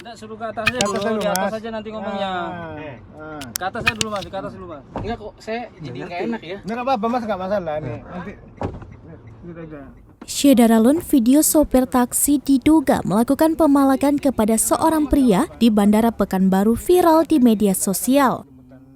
Enggak, suruh ke atas aja Ke atas dulu, dulu, di atas Mas. aja nanti ngomongnya. Ke atas aja dulu Mas, ke atas dulu Mas. Enggak kok, saya jadi nggak enak ya. Nggak apa-apa Mas, nggak masalah nih. Nanti gitu aja. Syedaralun, video sopir taksi diduga melakukan pemalakan kepada seorang pria di Bandara Pekanbaru viral di media sosial.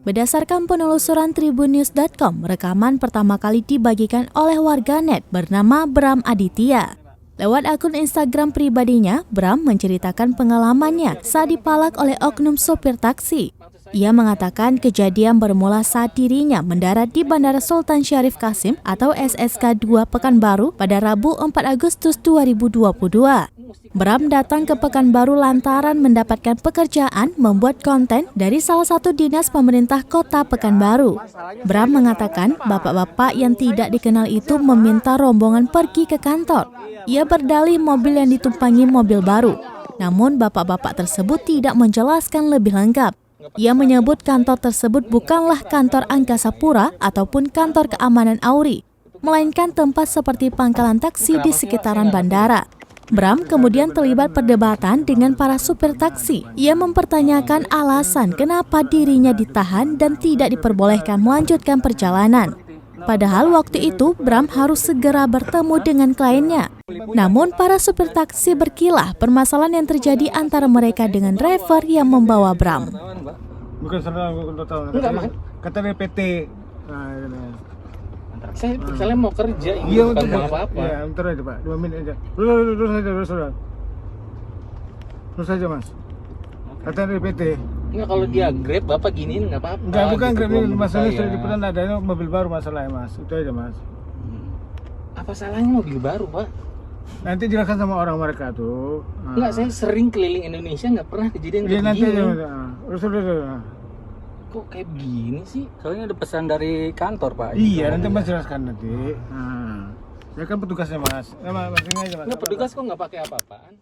Berdasarkan penelusuran tribunnews.com, rekaman pertama kali dibagikan oleh warganet bernama Bram Aditya. Lewat akun Instagram pribadinya, Bram menceritakan pengalamannya saat dipalak oleh oknum sopir taksi. Ia mengatakan kejadian bermula saat dirinya mendarat di Bandara Sultan Syarif Kasim atau SSK 2 Pekanbaru pada Rabu 4 Agustus 2022. Bram datang ke Pekanbaru lantaran mendapatkan pekerjaan membuat konten dari salah satu dinas pemerintah kota Pekanbaru. Bram mengatakan bapak-bapak yang tidak dikenal itu meminta rombongan pergi ke kantor. Ia berdalih mobil yang ditumpangi mobil baru. Namun bapak-bapak tersebut tidak menjelaskan lebih lengkap. Ia menyebut kantor tersebut bukanlah kantor Angkasa Pura ataupun kantor keamanan Auri, melainkan tempat seperti pangkalan taksi di sekitaran bandara. Bram kemudian terlibat perdebatan dengan para supir taksi. Ia mempertanyakan alasan kenapa dirinya ditahan dan tidak diperbolehkan melanjutkan perjalanan. Padahal waktu itu Bram harus segera bertemu dengan kliennya. Namun para supir taksi berkilah permasalahan yang terjadi antara mereka dengan driver yang membawa Bram. Bukan salah, bukan tahu. Enggak, Mas. Kata dari PT. Nah, ini. Saya misalnya mau kerja, ini Iya, bukan untuk mau apa-apa. Iya, bentar aja Pak, 2 menit aja. Terus aja, terus aja Mas. Kata dari PT. Enggak, kalau dia Grab, Bapak giniin nggak apa-apa. Enggak, bukan gitu, Grab ini, menurut masalahnya saya. sudah dipesan adanya mobil baru masalahnya Mas. Itu aja Mas. Apa salahnya mobil baru, Pak? Nanti jelaskan sama orang mereka tuh. Enggak, saya sering keliling Indonesia nggak pernah kejadian Iya kayak nanti gini. aja. Terus. Kok kayak begini sih? Soalnya ada pesan dari kantor Pak. Iya, nanti Mas jelaskan nanti. Nah, saya kan petugasnya Mas. Ya Mas, ini aja Mas. Enggak, petugas kok nggak pakai apa-apaan?